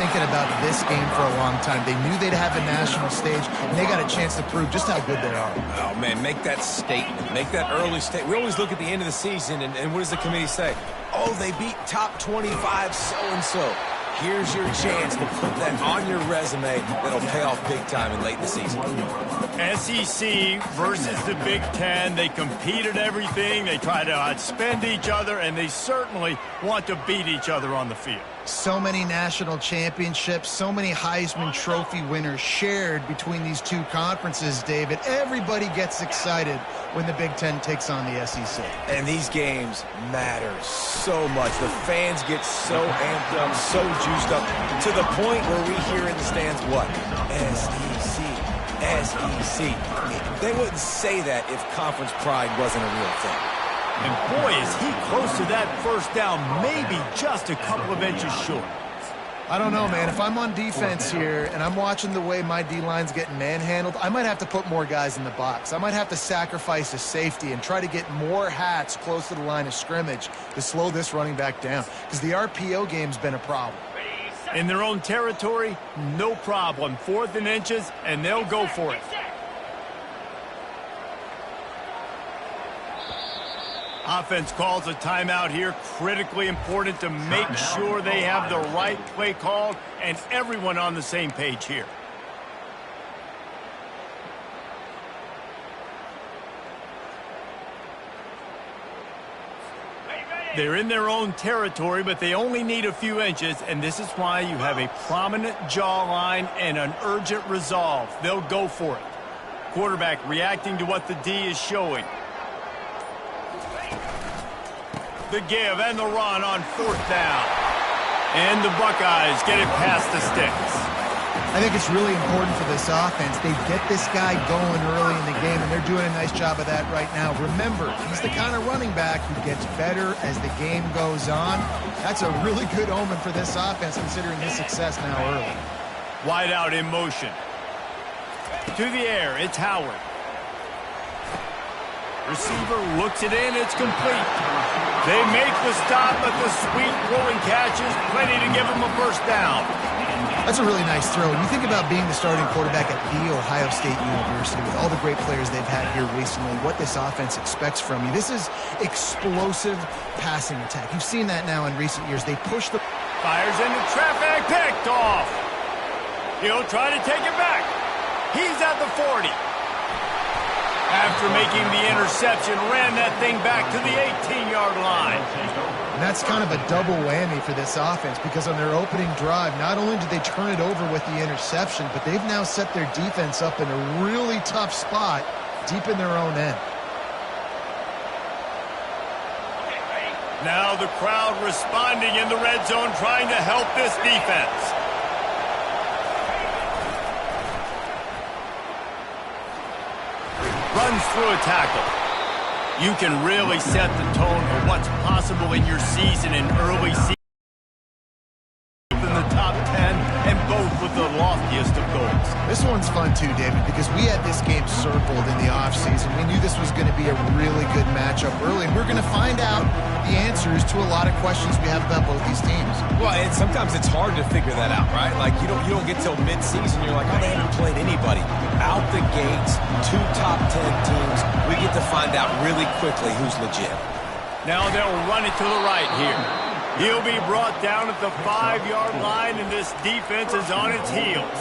thinking about this game for a long time. They knew they'd have a national stage, and they got a chance to prove just how good they are. Oh, man, make that statement. Make that early statement. We always look at the end of the season, and what does the committee say? Oh, they beat top 25 so-and-so. Here's your chance to put that on your resume that'll pay off big time in late in the season. SEC versus the Big Ten. They compete at everything. They try to outspend each other, and they certainly want to beat each other on the field. So many national championships, so many Heisman Trophy winners shared between these two conferences, David. Everybody gets excited when the Big Ten takes on the SEC. And these games matter so much. The fans get so amped up, so juiced up, to the point where we hear in the stands, what? SEC, SEC. They wouldn't say that if conference pride wasn't a real thing. And boy, is he close to that first down, maybe just a couple of inches short. I don't know, man. If I'm on defense here and I'm watching the way my D-line's getting manhandled, I might have to put more guys in the box. I might have to sacrifice a safety and try to get more hats close to the line of scrimmage to slow this running back down, because the RPO game's been a problem. In their own territory, no problem. 4th and inches, and they'll go for it. Offense calls a timeout here. Critically important to make sure they have the right play called and everyone on the same page here. They're in their own territory, but they only need a few inches, and this is why you have a prominent jawline and an urgent resolve. They'll go for it. Quarterback reacting to what the D is showing. The give and the run on 4th down. And the Buckeyes get it past the sticks. I think it's really important for this offense. They get this guy going early in the game, and they're doing a nice job of that right now. Remember, he's the kind of running back who gets better as the game goes on. That's a really good omen for this offense, considering his success now early. Wide out in motion. To the air, it's Howard. Receiver looks it in, it's complete. They make the stop, but the sweet throwing catch is plenty to give them a first down. That's a really nice throw. When you think about being the starting quarterback at The Ohio State University, with all the great players they've had here recently, what this offense expects from you, this is explosive passing attack. You've seen that now in recent years. They push the... Fires into traffic, picked off. He'll try to take it back. He's at the 40. After making the interception, ran that thing back to the 18-yard line. And that's kind of a double whammy for this offense, because on their opening drive, not only did they turn it over with the interception, but they've now set their defense up in a really tough spot deep in their own end. Now the crowd responding in the red zone, trying to help this defense. Runs through a tackle. You can really set the tone for what's possible in your season in early season. In the top 10, and both with the loftiest of goals. This one's fun too, David, because we had this game circled in the offseason. We knew this was going to be a really good matchup early, and we're going to find out the answers to a lot of questions we have about both these teams. Well, and sometimes it's hard to figure that out, right? Like, you don't get till mid-season, you're like, oh, they haven't played anybody. Out the gates, 2 top 10 teams, we get to find out really quickly who's legit. Now they'll run it to the right here. He'll be brought down at the 5-yard line, and this defense is on its heels.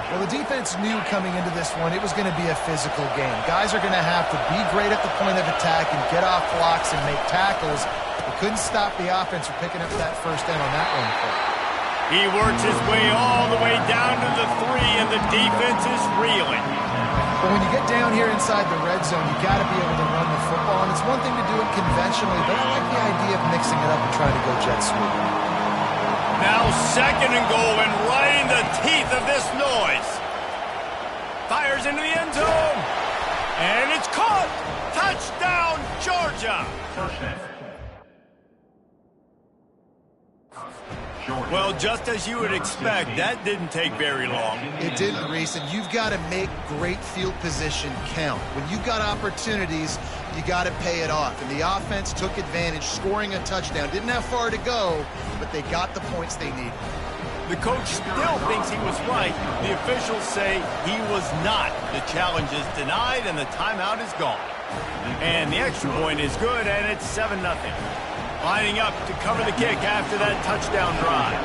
Well, the defense knew coming into this one it was going to be a physical game. Guys are going to have to be great at the point of attack and get off blocks and make tackles. They couldn't stop the offense from picking up that first down on that one play. He works his way all the way down to the 3, and the defense is reeling. But when you get down here inside the red zone, you got to be able to run the football. And it's one thing to do it conventionally, but I like the idea of mixing it up and trying to go jet sweep. Now 2nd and goal, and right in the teeth of this noise. Fires into the end zone. And it's caught. Touchdown, Georgia. Well, just as you would expect, that didn't take very long. It didn't, Reese, and you've got to make great field position count. When you've got opportunities, you got to pay it off. And the offense took advantage, scoring a touchdown. Didn't have far to go, but they got the points they needed. The coach still thinks he was right. The officials say he was not. The challenge is denied, and the timeout is gone. And the extra point is good, and it's 7-0. Lining up to cover the kick after that touchdown drive.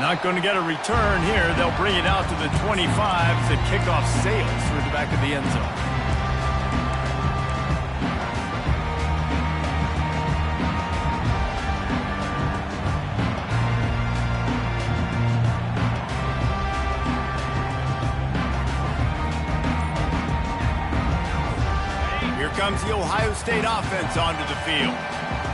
Not going to get a return here. They'll bring it out to the 25 as the kickoff sails through the back of the end zone. Here comes the Ohio State offense onto the field.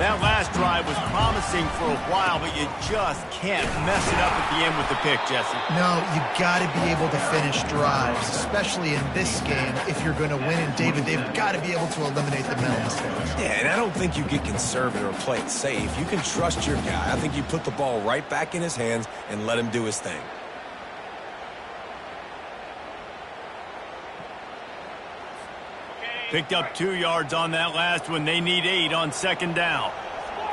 That last drive was promising for a while, but you just can't mess it up at the end with the pick, Jesse. No, you got to be able to finish drives, especially in this game. If you're going to win, and David, they've got to be able to eliminate the mental mistakes. Yeah, and I don't think you get conservative or play it safe. You can trust your guy. I think you put the ball right back in his hands and let him do his thing. Picked up 2 yards on that last one. They need 8 on second down.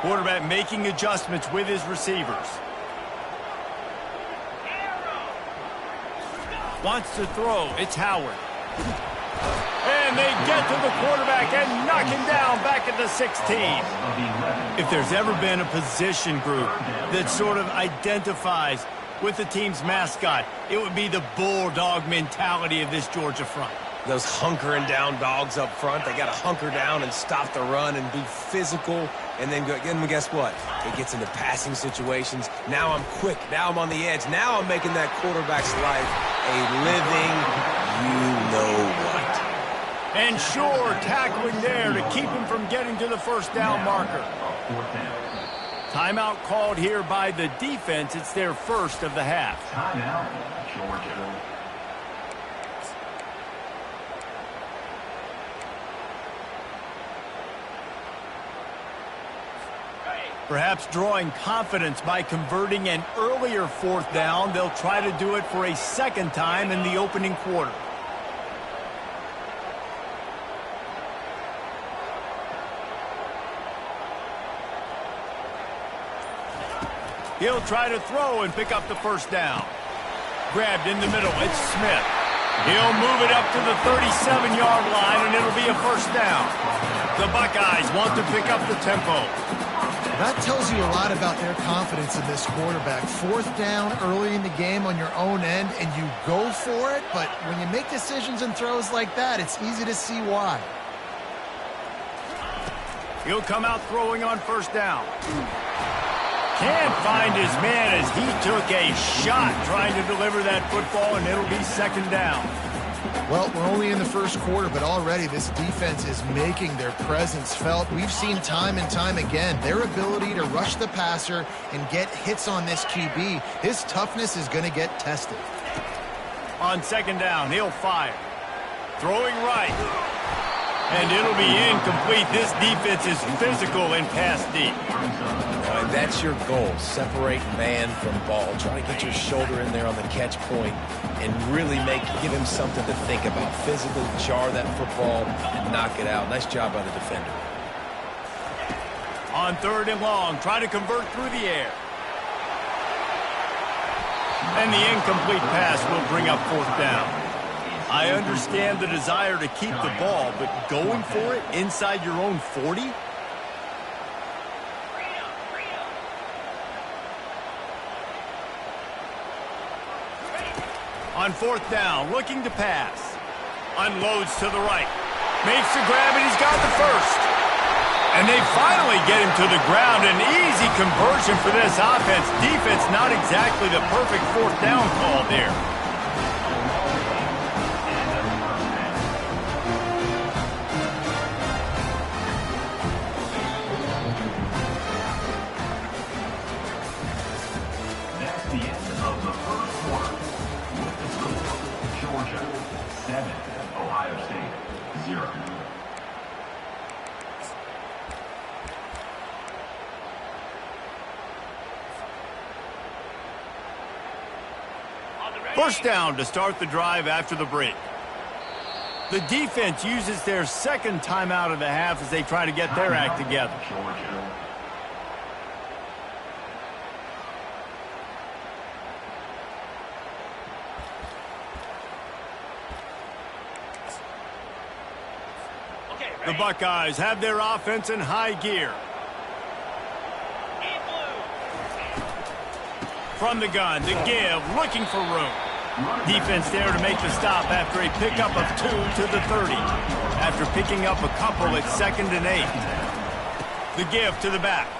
Quarterback making adjustments with his receivers. Wants to throw. It's Howard. And they get to the quarterback and knock him down back at the 16. If there's ever been a position group that sort of identifies with the team's mascot, it would be the bulldog mentality of this Georgia front. Those hunkering down dogs up front, they got to hunker down and stop the run and be physical. And then guess what? It gets into passing situations. Now I'm quick. Now I'm on the edge. Now I'm making that quarterback's life a living you-know-what. And sure, tackling there to keep him from getting to the first down marker. Timeout called here by the defense. It's their first of the half. Timeout, Georgia. Perhaps drawing confidence by converting an earlier fourth down. They'll try to do it for a second time in the opening quarter. He'll try to throw and pick up the first down. Grabbed in the middle. It's Smith. He'll move it up to the 37-yard line, and it'll be a first down. The Buckeyes want to pick up the tempo. That tells you a lot about their confidence in this quarterback. Fourth down early in the game on your own end, and you go for it, but when you make decisions and throws like that, it's easy to see why. He'll come out throwing on first down. Can't find his man as he took a shot trying to deliver that football, and it'll be second down. Well, we're only in the first quarter, but already this defense is making their presence felt. We've seen time and time again their ability to rush the passer and get hits on this QB. His toughness is going to get tested. On second down, he'll fire. Throwing right. And it'll be incomplete. This defense is physical and pass deep. That's your goal. Separate man from ball. Try to get your shoulder in there on the catch point and really give him something to think about. Physically jar that football and knock it out. Nice job by the defender. On third and long, try to convert through the air. And the incomplete pass will bring up fourth down. I understand the desire to keep the ball, but going for it inside your own 40? On fourth down, looking to pass. Unloads to the right. Makes the grab, and he's got the first. And they finally get him to the ground. An easy conversion for this offense. Defense, not exactly the perfect fourth down call there. That's the end of the first quarter. With the score, Georgia 7, Ohio State 0. First down to start the drive after the break. The defense uses their second timeout of the half as they try to get their act together. Georgia. The Buckeyes have their offense in high gear. From the gun, the give, looking for room. Defense there to make the stop after a pickup of 2 to the 30. After picking up a couple at 2nd and 8. The give to the back.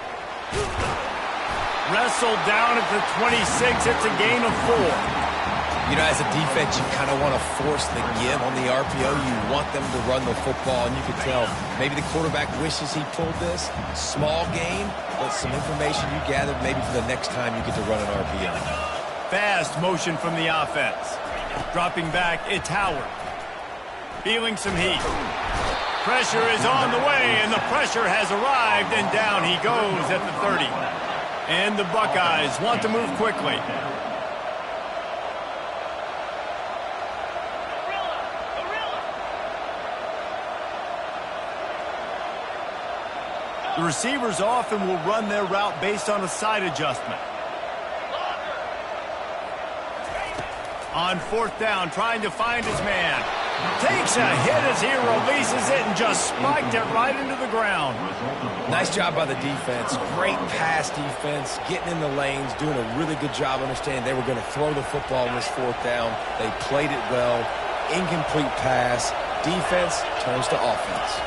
Wrestled down at the 26. It's a gain of 4. You know, as a defense, you kind of want to force the give on the RPO. You want them to run the football, and you can tell maybe the quarterback wishes he pulled this. Small gain, but some information you gathered maybe for the next time you get to run an RPO. Fast motion from the offense. Dropping back, it's Howard. Feeling some heat. Pressure is on the way, and the pressure has arrived, and down he goes at the 30. And the Buckeyes want to move quickly. The receivers often will run their route based on a side adjustment. On 4th down, trying to find his man. Takes a hit as he releases it and just spiked it right into the ground. Nice job by the defense. Great pass defense, getting in the lanes, doing a really good job understanding they were going to throw the football on this 4th down. They played it well. Incomplete pass. Defense turns to offense.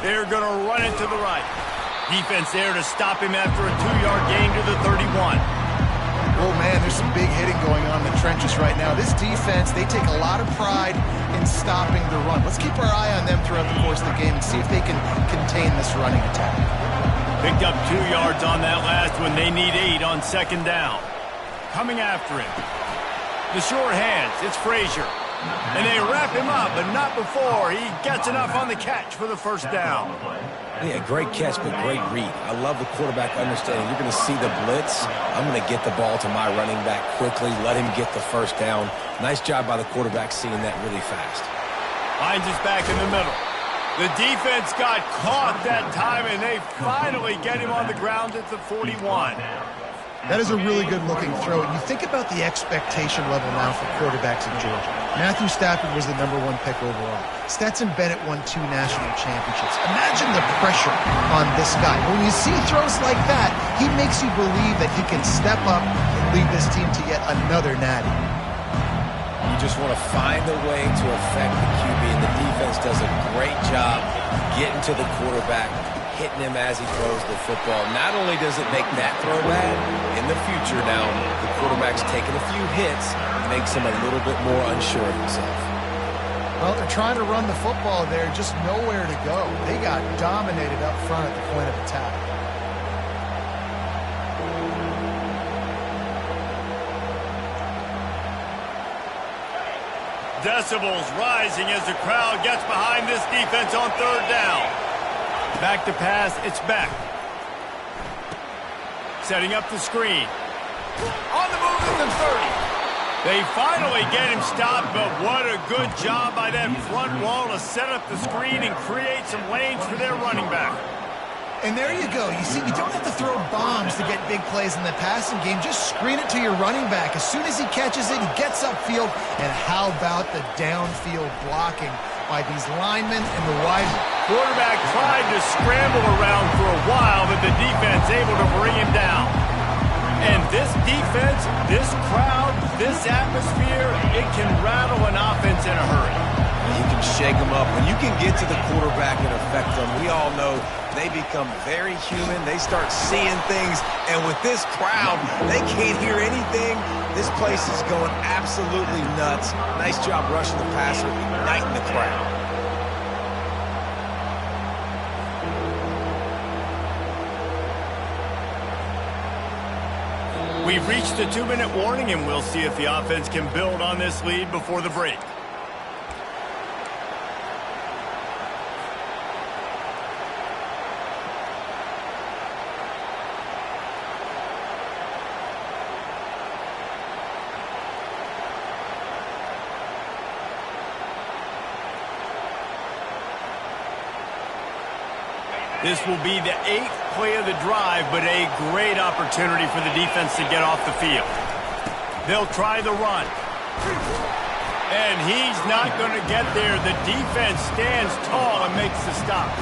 They're going to run it to the right. Defense there to stop him after a 2-yard gain to the 31. Oh, man, there's some big hitting going on in the trenches right now. This defense, they take a lot of pride in stopping the run. Let's keep our eye on them throughout the course of the game and see if they can contain this running attack. Picked up 2 yards on that last one. They need 8 on 2nd down. Coming after him. The short hands, it's Frazier. And they wrap him up, but not before he gets enough on the catch for the 1st down. Yeah, great catch, but great read. I love the quarterback understanding. You're going to see the blitz. I'm going to get the ball to my running back quickly, let him get the 1st down. Nice job by the quarterback seeing that really fast. Finds his back in the middle. The defense got caught that time, and they finally get him on the ground at the 41. That is a really good-looking throw. And you think about the expectation level now for quarterbacks in Georgia. Matthew Stafford was the #1 pick overall. Stetson Bennett won 2 national championships. Imagine the pressure on this guy. When you see throws like that, he makes you believe that he can step up and lead this team to yet another natty. You just want to find a way to affect the QB, and the defense does a great job getting to the quarterback, hitting him as he throws the football. Not only does it make that throw bad, in the future now, the quarterback's taking a few hits, makes him a little bit more unsure of himself. Well, they're trying to run the football there, just nowhere to go. They got dominated up front at the point of attack. Decibels rising as the crowd gets behind this defense on 3rd down. Back to pass, it's Beck. Setting up the screen. On the move at the 30. They finally get him stopped, but what a good job by that front wall to set up the screen and create some lanes for their running back. And there you go. You see, you don't have to throw bombs to get big plays in the passing game. Just screen it to your running back. As soon as he catches it, he gets upfield. And how about the downfield blocking by these linemen and the wide. Quarterback tried to scramble around for a while, but the defense able to bring him down. And this defense, this crowd, this atmosphere, it can rattle an offense in a hurry. You can shake them up. When you can get to the quarterback and affect them, we all know they become very human. They start seeing things. And with this crowd, they can't hear anything. This place is going absolutely nuts. Nice job rushing the passer, igniting the crowd. We've reached the 2-minute warning, and we'll see if the offense can build on this lead before the break. This will be the 8th play of the drive, but a great opportunity for the defense to get off the field. They'll try the run. And he's not going to get there. The defense stands tall and makes the stop.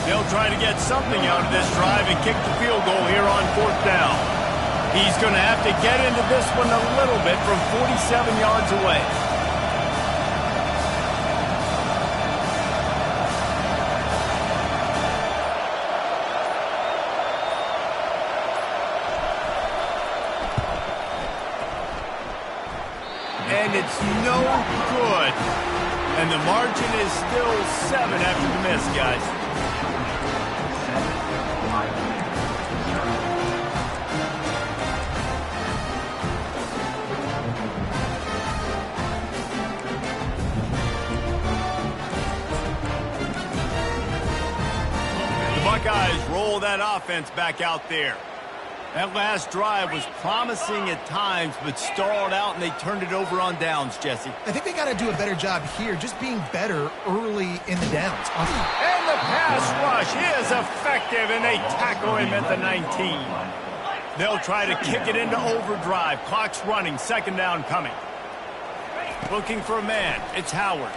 They'll try to get something out of this drive and kick the field goal here on 4th down. He's going to have to get into this one a little bit from 47 yards away. And it's no good. And the margin is still 7 after the miss, guys. The Buckeyes roll that offense back out there. That last drive was promising at times, but stalled out, and they turned it over on downs, Jesse. I think they got to do a better job here, just being better early in the downs. And the pass rush is effective, and they tackle him at the 19. They'll try to kick it into overdrive. Clock's running, 2nd down coming. Looking for a man. It's Howard.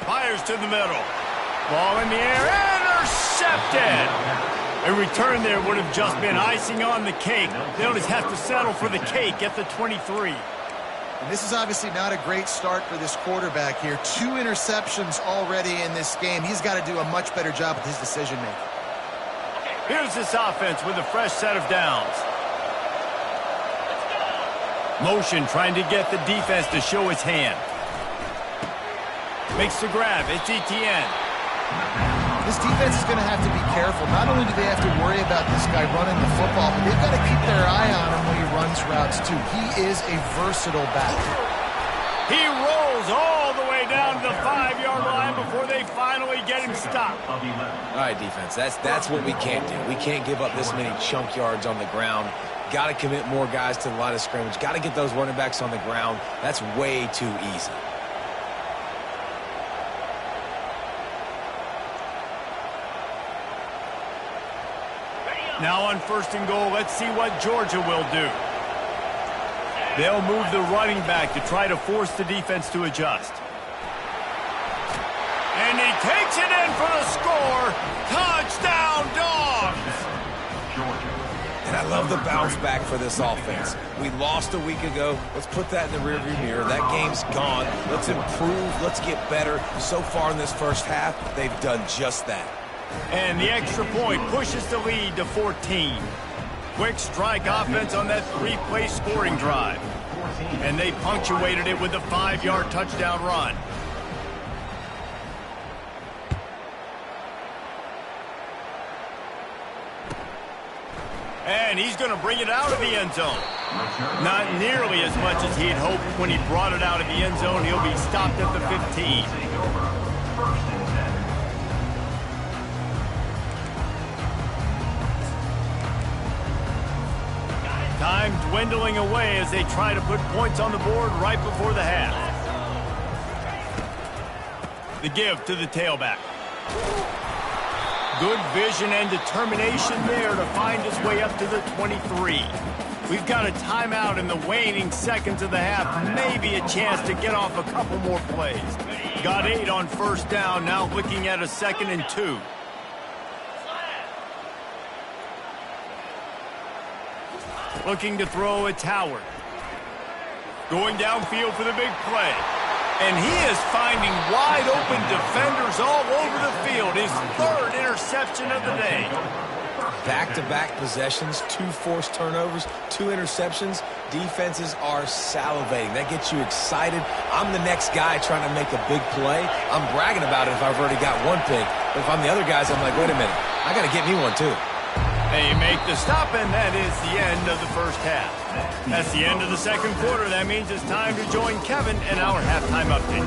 Fires to the middle. Ball in the air, intercepted! A return there would have just been icing on the cake. They'll just have to settle for the cake at the 23. And this is obviously not a great start for this quarterback here. 2 interceptions already in this game. He's got to do a much better job with his decision-making. Here's this offense with a fresh set of downs. Motion trying to get the defense to show his hand. Makes the grab. It's Etienne. This defense is going to have to be careful. Not only do they have to worry about this guy running the football, but they've got to keep their eye on him when he runs routes, too. He is a versatile back. He rolls all the way down to the 5-yard line before they finally get him stopped. All right, defense, that's what we can't do. We can't give up this many chunk yards on the ground. Got to commit more guys to the line of scrimmage. Got to get those running backs on the ground. That's way too easy. Now on 1st and goal, let's see what Georgia will do. They'll move the running back to try to force the defense to adjust. And he takes it in for the score. Touchdown, Dogs! And I love the bounce back for this offense. We lost a week ago. Let's put that in the rearview mirror. That game's gone. Let's improve. Let's get better. So far in this first half, they've done just that. And the extra point pushes the lead to 14. Quick strike offense on that 3-play scoring drive. And they punctuated it with a 5-yard touchdown run. And he's going to bring it out of the end zone. Not nearly as much as he had hoped when he brought it out of the end zone. He'll be stopped at the 15. Time dwindling away as they try to put points on the board right before the half. The give to the tailback. Good vision and determination there to find his way up to the 23. We've got a timeout in the waning seconds of the half. Maybe a chance to get off a couple more plays. Got 8 on 1st down, now looking at a 2nd and 2. Looking to throw, it's Howard. Going downfield for the big play. And he is finding wide open defenders all over the field. His 3rd interception of the day. Back-to-back possessions, 2 forced turnovers, 2 interceptions. Defenses are salivating. That gets you excited. I'm the next guy trying to make a big play. I'm bragging about it if I've already got 1 pick. But if I'm the other guys, I'm like, wait a minute. I got to get me 1 too. They make the stop, and that is the end of the first half. That's the end of the 2nd quarter. That means it's time to join Kevin in our halftime update.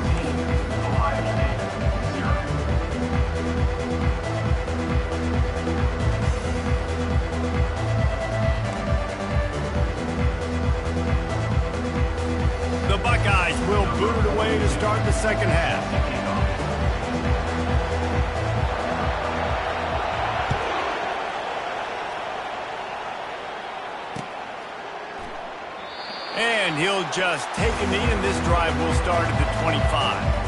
start the second half. And he'll just take a knee, and this drive will start at the 25.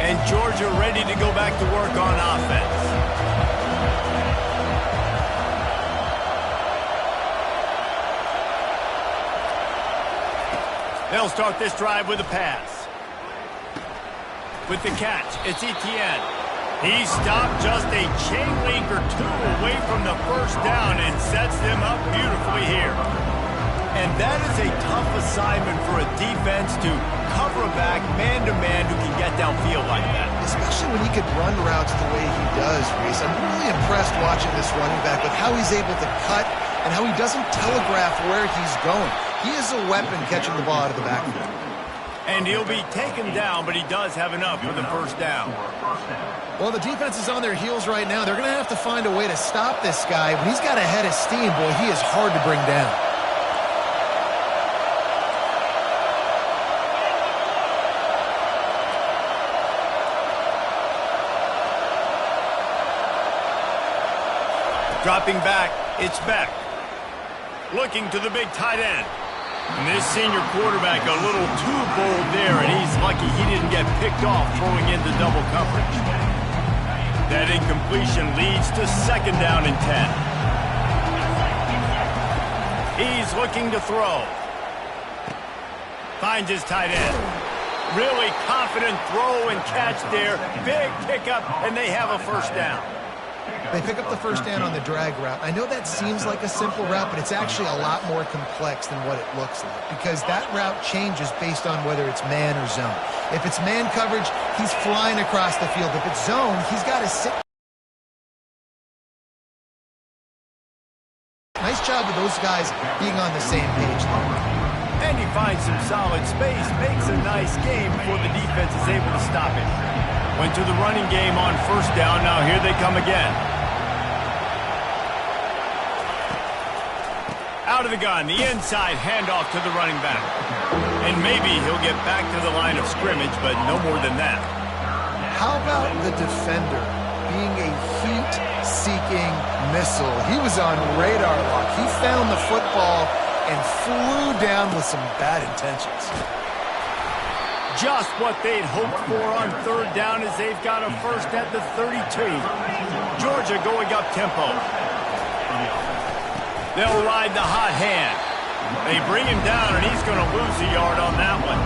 And Georgia ready to go back to work on offense. They'll start this drive with a pass. With the catch, it's Etienne. He stopped just a chain link or two away from the first down and sets them up beautifully here. And that is a tough assignment for a defense to cover a back man-to-man who can get downfield like that. Especially when he could run routes the way he does, Reese. I'm really impressed watching this running back with how he's able to cut and how he doesn't telegraph where he's going. He is a weapon catching the ball out of the backfield. And he'll be taken down, but he does have enough for the first down. Well, the defense is on their heels right now. They're going to have to find a way to stop this guy. When he's got a head of steam, boy, he is hard to bring down. Dropping back, it's Beck. Looking to the big tight end. And this senior quarterback a little too bold there, and he's lucky he didn't get picked off throwing into double coverage. That incompletion leads to second down and 10. He's looking to throw. Finds his tight end. Really confident throw and catch there. Big pickup, and they have a first down. They pick up the first down on the drag route. I know that seems like a simple route, but it's actually a lot more complex than what it looks like because that route changes based on whether it's man or zone. If it's man coverage, he's flying across the field. If it's zone, he's got to sit. Nice job of those guys being on the same page there. And he finds some solid space, makes a nice game before the defense is able to stop it. Went to the running game on first down. Now here they come again. Out of the gun, the inside handoff to the running back. And maybe he'll get back to the line of scrimmage, but no more than that. How about the defender being a heat-seeking missile? He was on radar lock. He found the football and flew down with some bad intentions. Just what they'd hoped for on third down as they've got a first at the 32. Georgia going up tempo. They'll ride the hot hand. They bring him down, and he's going to lose a yard on that one.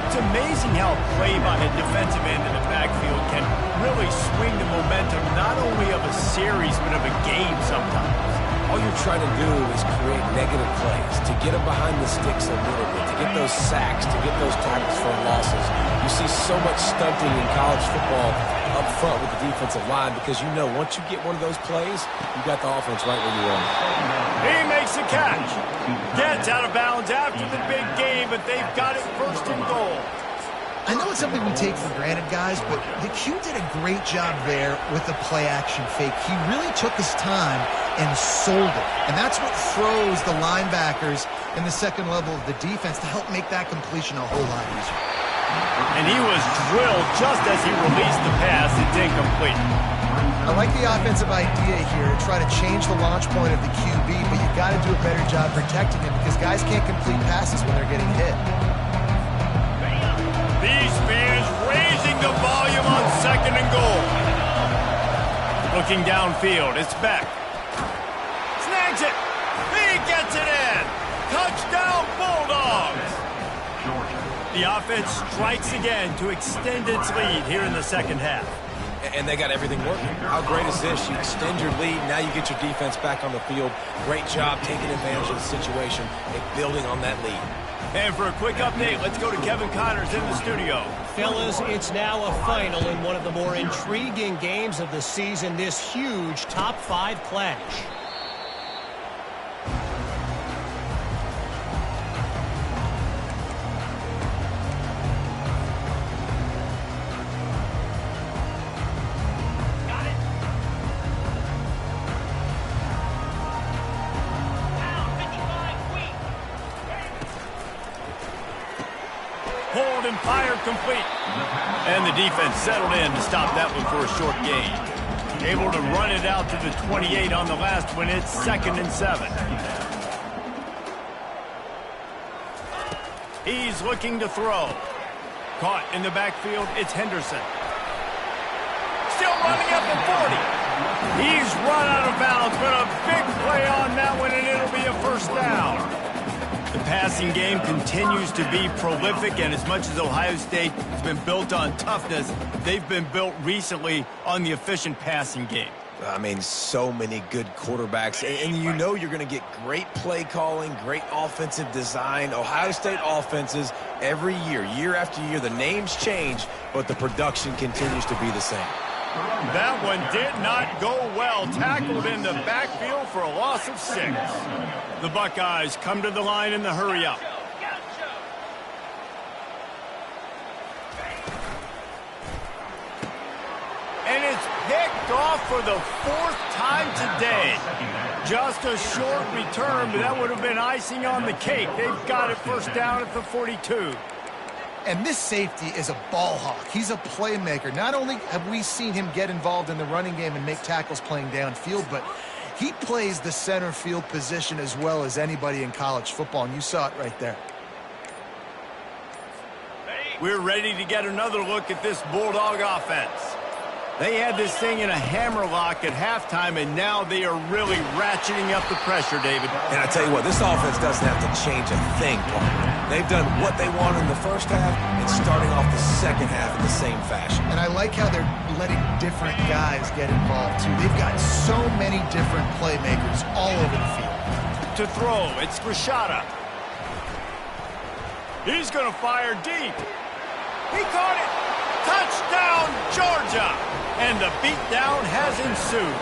It's amazing how play by a defensive end in the backfield can really swing the momentum not only of a series but of a game sometimes. All you're trying to do is create negative plays, to get them behind the sticks a little bit, to get those sacks, to get those tackles for losses. You see so much stunting in college football up front with the defensive line because you know once you get one of those plays, you got the offense right where you want it. He makes a catch. Gets out of bounds after the big game, but they've got it first and goal. I know it's something we take for granted, guys, but the Q did a great job there with the play-action fake. He really took his time and sold it. And that's what froze the linebackers in the second level of the defense to help make that completion a whole lot easier. And he was drilled just as he released the pass. It's incomplete. I like the offensive idea here to try to change the launch point of the QB, but you've got to do a better job protecting him because guys can't complete passes when they're getting hit. These fans raising the volume on second and goal. Looking downfield, it's Beck. Snags it. He gets it in. Touchdown, Bulldogs. The offense strikes again to extend its lead here in the second half. And they got everything working. How great is this? You extend your lead, now you get your defense back on the field. Great job taking advantage of the situation and building on that lead. And for a quick update, let's go to Kevin Connors in the studio. Fellas, it's now a final in one of the more intriguing games of the season, this huge top 5 clash. pulled and fired complete. And the defense settled in to stop that one for a short gain. Able to run it out to the 28 on the last one. It's 2nd and 7. He's looking to throw. Caught in the backfield, it's Henderson. Still running up the 40. He's run out of bounds, but a big play on that one, and it'll be a first down. The passing game continues to be prolific, and as much as Ohio State has been built on toughness, they've been built recently on the efficient passing game. I mean, so many good quarterbacks, and you know you're going to get great play calling, great offensive design. Ohio State offenses every year, year after year, the names change, but the production continues to be the same. That one did not go well. Tackled in the backfield for a loss of 6. The Buckeyes come to the line in the hurry-up. And it's picked off for the 4th time today. Just a short return, but that would have been icing on the cake. They've got it first down at the 42. And this safety is a ball hawk. He's a playmaker. Not only have we seen him get involved in the running game and make tackles playing downfield, but he plays the center field position as well as anybody in college football, and you saw it right there. We're ready to get another look at this Bulldog offense. They had this thing in a hammerlock at halftime, and now they are really ratcheting up the pressure, David. And I tell you what, this offense doesn't have to change a thing, Paul. They've done what they wanted in the first half and starting off the second half in the same fashion. And I like how they're letting different guys get involved, too. They've got so many different playmakers all over the field. To throw, it's Rashada. He's going to fire deep. He caught it. Touchdown, Georgia. And the beatdown has ensued.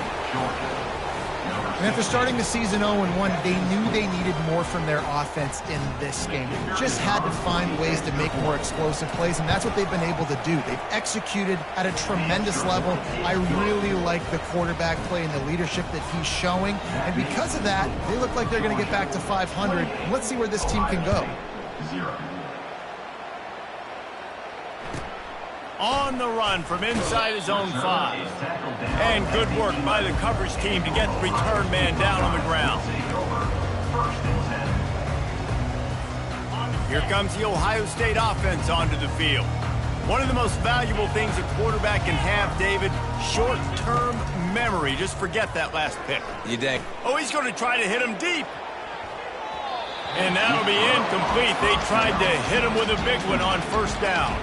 And after starting the season 0-1, they knew they needed more from their offense in this game. They just had to find ways to make more explosive plays, and that's what they've been able to do. They've executed at a tremendous level. I really like the quarterback play and the leadership that he's showing. And because of that, they look like they're going to get back to 500. Let's see where this team can go. On the run from inside his own 5. And good work by the coverage team to get the return man down on the ground. Here comes the Ohio State offense onto the field. One of the most valuable things a quarterback can have, David, short-term memory. Just forget that last pick. You dang. Oh, he's going to try to hit him deep. And that'll be incomplete. They tried to hit him with a big one on first down.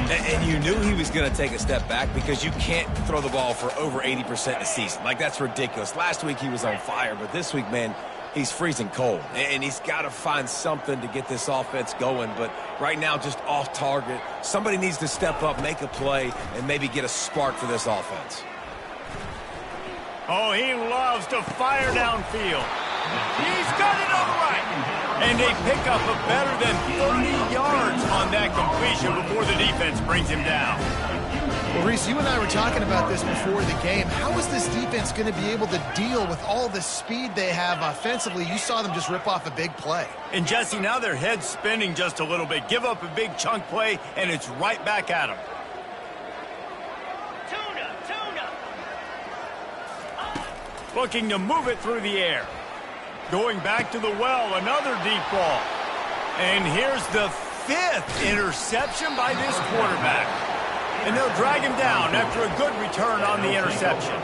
And you knew he was going to take a step back because you can't throw the ball for over 80% in a season. Like, that's ridiculous. Last week he was on fire, but this week, man, he's freezing cold. And he's got to find something to get this offense going. But right now, just off target. Somebody needs to step up, make a play, and maybe get a spark for this offense. Oh, he loves to fire downfield. He's got it on the right. And they pick up a better than 30 yards on that completion before the defense brings him down. Well, Reese, you and I were talking about this before the game. How is this defense going to be able to deal with all the speed they have offensively? You saw them just rip off a big play. And, Jesse, now their head's spinning just a little bit. Give up a big chunk play, and it's right back at them. Looking to move it through the air. Going back to the well, another deep ball. And here's the 5th interception by this quarterback. And they'll drag him down after a good return on the interception.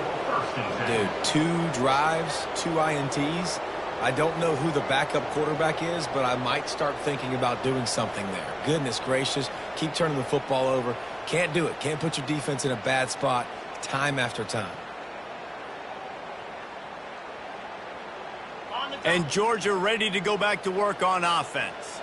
Dude, 2 drives, 2 INTs. I don't know who the backup quarterback is, but I might start thinking about doing something there. Goodness gracious, keep turning the football over. Can't do it. Can't put your defense in a bad spot time after time. And Georgia ready to go back to work on offense.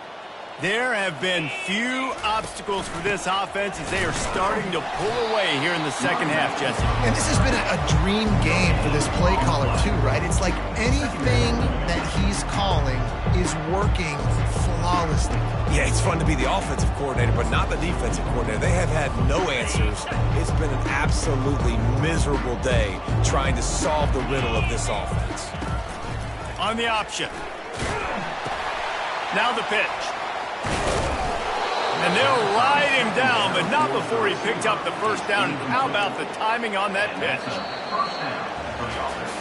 There have been few obstacles for this offense as they are starting to pull away here in the second half, Jesse. And this has been a dream game for this play caller, too, right? It's like anything that he's calling is working flawlessly. Yeah, it's fun to be the offensive coordinator, but not the defensive coordinator. They have had no answers. It's been an absolutely miserable day trying to solve the riddle of this offense. On the option. Now the pitch. And they'll ride him down, but not before he picked up the first down. And how about the timing on that pitch? First down for the offense.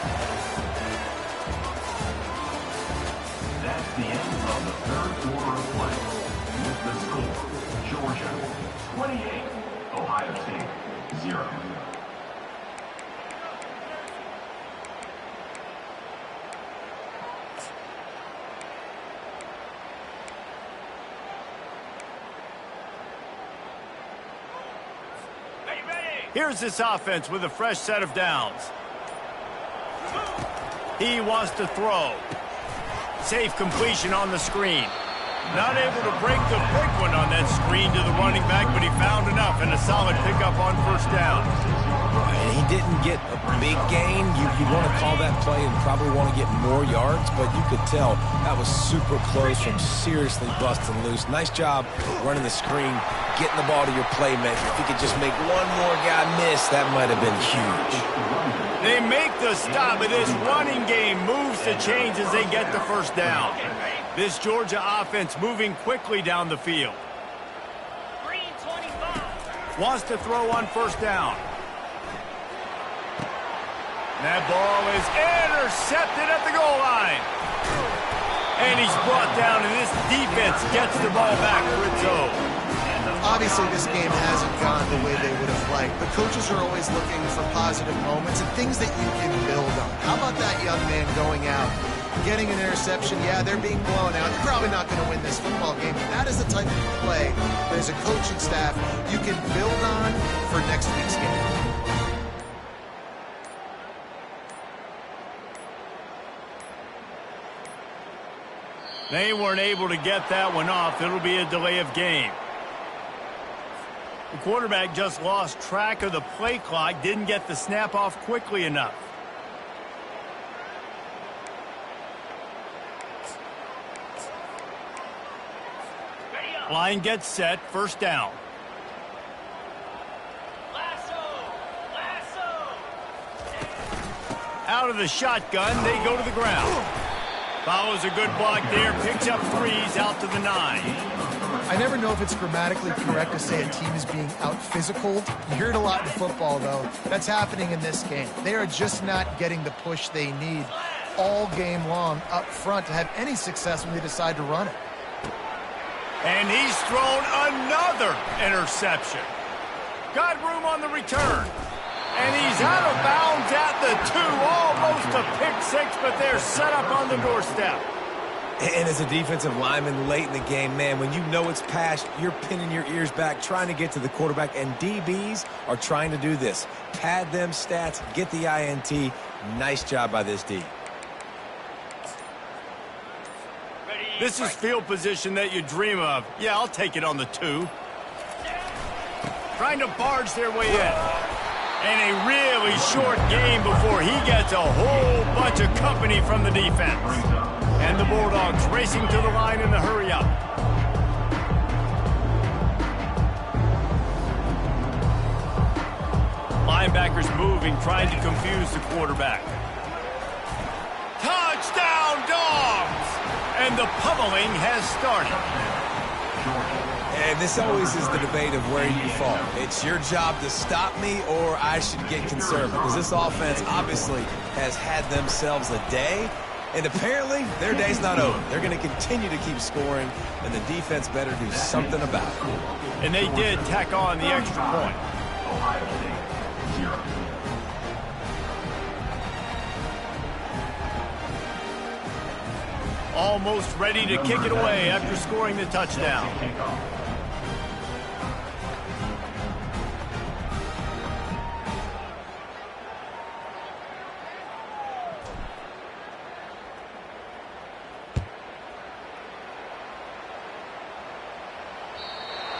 That's the end of the third quarter of play. With the score, Georgia 28, Ohio State 0. Here's this offense with a fresh set of downs. He wants to throw. Safe completion on the screen. Not able to break the big one on that screen to the running back, but he found enough and a solid pickup on first down. And he didn't get a big gain. You want to call that play and probably want to get more yards, but you could tell that was super close from seriously busting loose. Nice job running the screen, getting the ball to your playmaker. If you could just make one more guy miss, that might have been huge. They make the stop, but this running game moves the chains as they get the first down. This Georgia offense moving quickly down the field. Wants to throw on first down. That ball is intercepted at the goal line. And he's brought down, and this defense gets the ball back for its own. Obviously, this game hasn't gone the way they would have liked, but coaches are always looking for positive moments and things that you can build on. How about that young man going out, getting an interception? Yeah, they're being blown out. You're probably not going to win this football game, but that is the type of play that as a coaching staff you can build on for next week's game. They weren't able to get that one off. It'll be a delay of game. The quarterback just lost track of the play clock, didn't get the snap off quickly enough. Line gets set, first down. Out of the shotgun, they go to the ground. Follows a good block there, picks up threes out to the 9. I never know if it's grammatically correct to say a team is being out-physicaled. You hear it a lot in football, though. That's happening in this game. They are just not getting the push they need all game long up front to have any success when they decide to run it. And he's thrown another interception. Got room on the return. And he's out of bounds at the 2. Almost a pick six, but they're set up on the doorstep. And as a defensive lineman late in the game, man, when you know it's past, you're pinning your ears back, trying to get to the quarterback, and DBs are trying to do this. Pad them stats, get the INT. Nice job by this D. This is field position that you dream of. Yeah, I'll take it on the 2. Trying to barge their way in. And a really short game before he gets a whole bunch of company from the defense. And the Bulldogs racing to the line in the hurry up. Linebackers moving, trying to confuse the quarterback. Touchdown, Dogs! And the pummeling has started. And this always is the debate of where you fall. It's your job to stop me, or I should get conservative. Because this offense obviously has had themselves a day, and apparently their day's not over. They're going to continue to keep scoring, and the defense better do something about it. And they did tack on the extra point. Ohio State 0. Almost ready to kick it away after scoring the touchdown.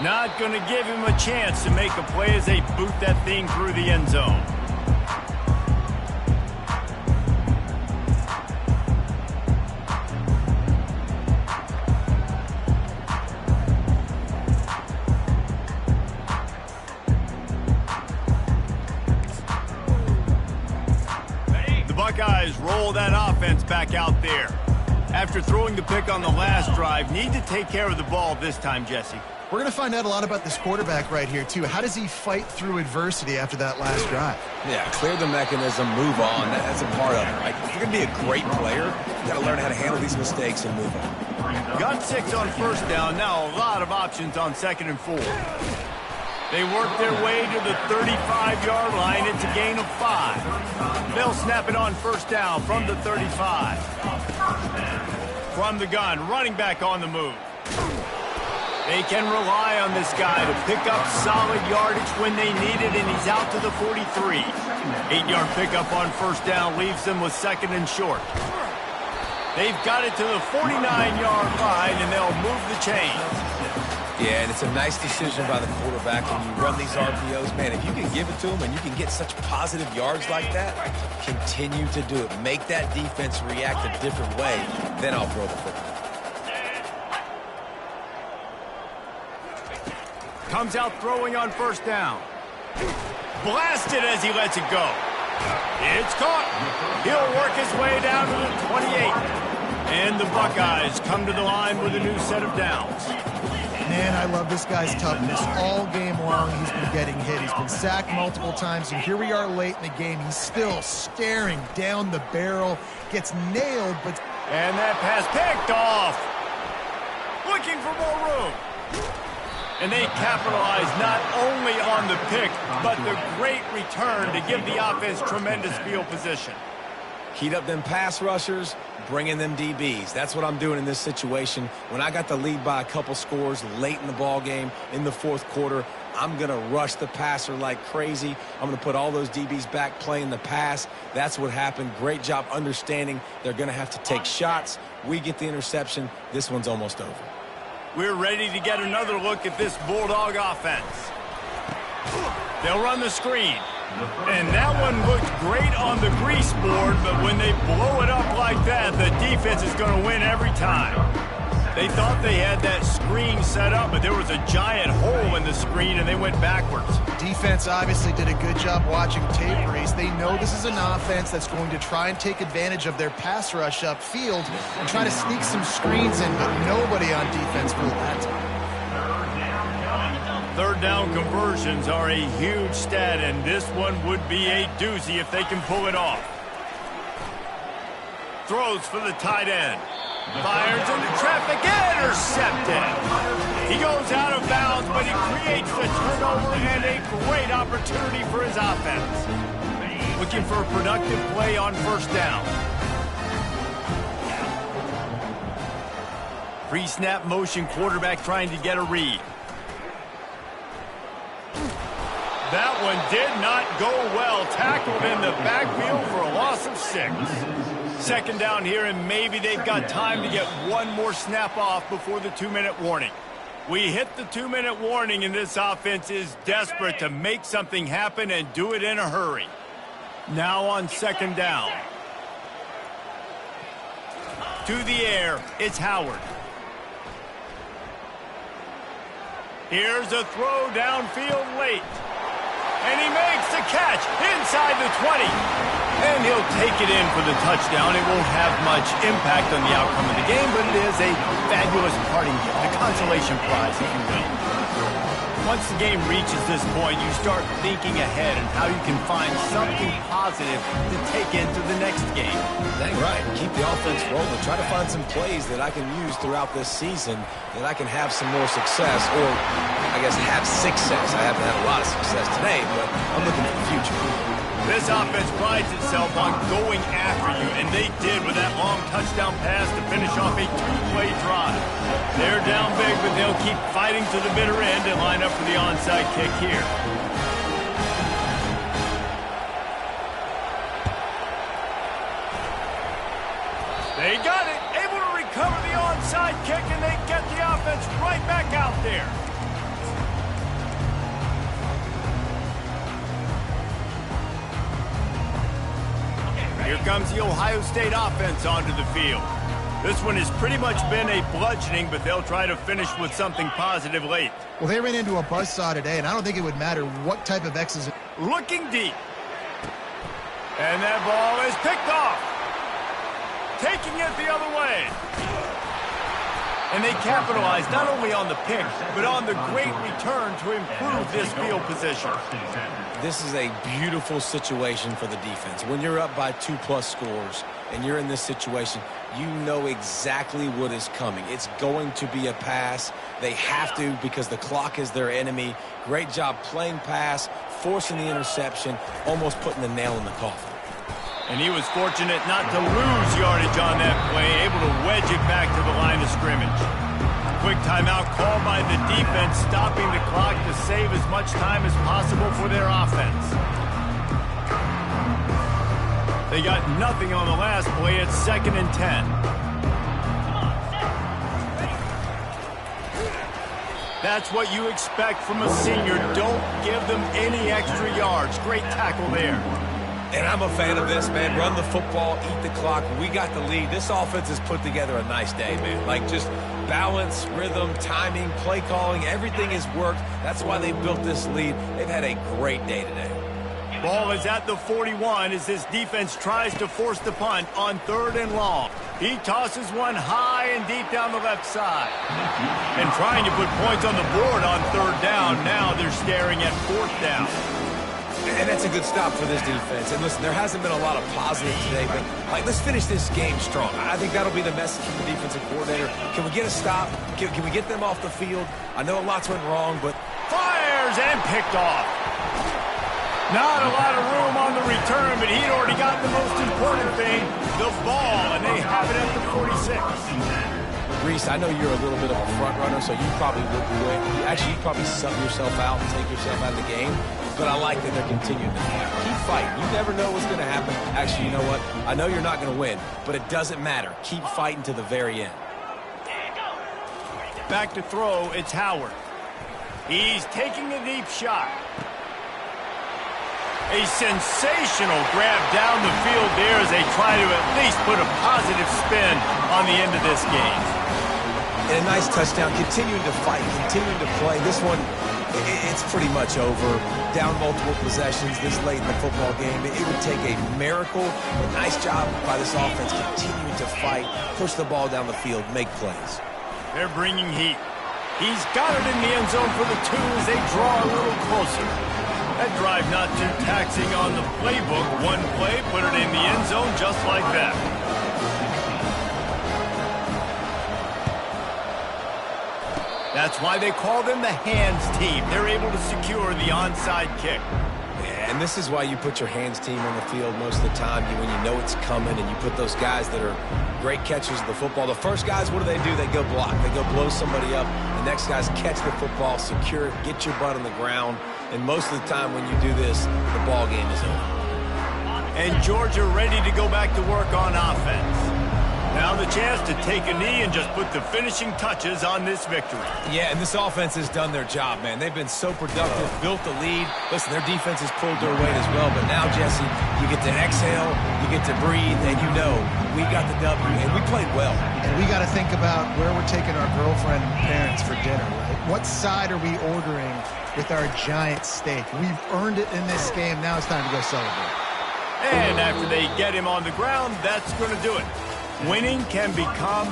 Not going to give him a chance to make a play as they boot that thing through the end zone. The Buckeyes roll that offense back out there. After throwing the pick on the last drive, need to take care of the ball this time, Jesse. We're going to find out a lot about this quarterback right here, too. How does he fight through adversity after that last drive? Yeah, clear the mechanism, move on. That's a part of it, right? If you're going to be a great player, you got to learn how to handle these mistakes and move on. Got 6 on first down. Now a lot of options on 2nd and 4. They work their way to the 35-yard line. It's a gain of 5. They'll snap it on first down from the 35. From the gun, running back on the move. They can rely on this guy to pick up solid yardage when they need it, and he's out to the 43. 8-yard pickup on first down leaves them with 2nd and short. They've got it to the 49-yard line, and they'll move the chains. Yeah, and it's a nice decision by the quarterback when you run these RPOs. Man, if you can give it to him and you can get such positive yards like that, continue to do it. Make that defense react a different way, then I'll throw the football. Comes out throwing on first down. Blasted as he lets it go. It's caught. He'll work his way down to the 28. And the Buckeyes come to the line with a new set of downs. Man, I love this guy's toughness. All game long, he's been getting hit. He's been sacked multiple times, and here we are late in the game. He's still staring down the barrel. Gets nailed, but... And that pass picked off. Looking for more room. And they capitalize not only on the pick, but the great return to give the offense tremendous field position. Heat up them pass rushers, bring in them DBs. That's what I'm doing in this situation. When I got the lead by a couple scores late in the ball game, in the fourth quarter, I'm going to rush the passer like crazy. I'm going to put all those DBs back playing the pass. That's what happened. Great job understanding they're going to have to take shots. We get the interception. This one's almost over. We're ready to get another look at this Bulldog offense. They'll run the screen. And that one looked great on the grease board, but when they blow it up like that, the defense is going to win every time. They thought they had that screen set up, but there was a giant hole in the screen, and they went backwards. Defense obviously did a good job watching tape, Reese. They know this is an offense that's going to try and take advantage of their pass rush upfield and try to sneak some screens in, but nobody on defense fooled that time. Third down conversions are a huge stat, and this one would be a doozy if they can pull it off. Throws for the tight end. Fires into traffic, intercepted. He goes out of bounds, but he creates the turnover and a great opportunity for his offense. Looking for a productive play on first down. Pre-snap motion quarterback trying to get a read. That one did not go well. Tackled in the backfield for a loss of 6. Second down here, and maybe they've got time to get one more snap off before the 2-minute warning. We hit the 2-minute warning, and this offense is desperate to make something happen and do it in a hurry. Now on second down. To the air, it's Howard. Here's a throw downfield late. And he makes the catch inside the 20. And he'll take it in for the touchdown. It won't have much impact on the outcome of the game, but it is a fabulous parting gift, a consolation prize, if you will. Once the game reaches this point, you start thinking ahead and how you can find something positive to take into the next game. Dang right. Keep the offense rolling. Try to find some plays that I can use throughout this season that I can have some more success, or I guess have success. I haven't had a lot of success today, but I'm looking at the future. This offense prides itself on going after you, and they did with that long touchdown pass to finish off a 2-play drive. They're down big, but they'll keep fighting to the bitter end and line up for the onside kick here. They got it, able to recover the onside kick, and they get the offense right back out there. Here comes the Ohio State offense onto the field. This one has pretty much been a bludgeoning, but they'll try to finish with something positive late. Well, they ran into a buzzsaw today, and I don't think it would matter what type of X's. Looking deep. And that ball is picked off. Taking it the other way. And they capitalized not only on the pick, but on the great return to improve this field position. This is a beautiful situation for the defense. When you're up by 2+ scores and you're in this situation, you know exactly what is coming. It's going to be a pass. They have to because the clock is their enemy. Great job playing pass, forcing the interception, almost putting the nail in the coffin. And he was fortunate not to lose yardage on that play, able to wedge it back to the line of scrimmage. Quick timeout called by the defense, stopping the clock to save as much time as possible for their offense. They got nothing on the last play. It's 2nd and 10. That's what you expect from a senior. Don't give them any extra yards. Great tackle there. And I'm a fan of this, man. Run the football, eat the clock. We got the lead. This offense has put together a nice day, man. Like just balance, rhythm, timing, play calling, everything has worked. That's why they built this lead. They've had a great day today. Ball is at the 41 as this defense tries to force the punt on 3rd and long. He tosses one high and deep down the left side. And trying to put points on the board on 3rd down. Now they're staring at 4th down. And that's a good stop for this defense. And listen, there hasn't been a lot of positive today, but let's finish this game strong. I think that'll be the message from the defensive coordinator. Can we get a stop? Can we get them off the field? I know a lot's went wrong, but fires and picked off. Not a lot of room on the return, but he'd already got the most important thing, the ball, and they have it at the 46. Reese, I know you're a little bit of a front runner, so you probably would win. You'd probably sub yourself out and take yourself out of the game. But I like that they're continuing to fight. Keep fighting. You never know what's going to happen. Actually, you know what? I know you're not going to win, but it doesn't matter. Keep fighting to the very end. Back to throw, it's Howard. He's taking a deep shot. A sensational grab down the field there as they try to at least put a positive spin on the end of this game. And a nice touchdown, continuing to fight, continuing to play. This one, it's pretty much over. Down multiple possessions this late in the football game. It would take a miracle. A nice job by this offense continuing to fight, push the ball down the field, make plays. They're bringing heat. He's got it in the end zone for the 2 as they draw a little closer. That drive not too taxing on the playbook. One play, put it in the end zone just like that. That's why they call them the hands team. They're able to secure the onside kick. Yeah, and this is why you put your hands team on the field most of the time when you know it's coming, and you put those guys that are great catchers of the football. The first guys, what do? They go block. They go blow somebody up. The next guys catch the football, secure it, get your butt on the ground. And most of the time when you do this, the ball game is over. And Georgia ready to go back to work on offense. Now the chance to take a knee and just put the finishing touches on this victory. Yeah, and this offense has done their job, man. They've been so productive, built the lead. Listen, their defense has pulled their weight as well. But now, Jesse, you get to exhale, you get to breathe, and you know we got the W, and we played well. And we got to think about where we're taking our girlfriend and parents for dinner, right? What side are we ordering with our giant steak? We've earned it in this game. Now it's time to go celebrate. And after they get him on the ground, that's going to do it. Winning can become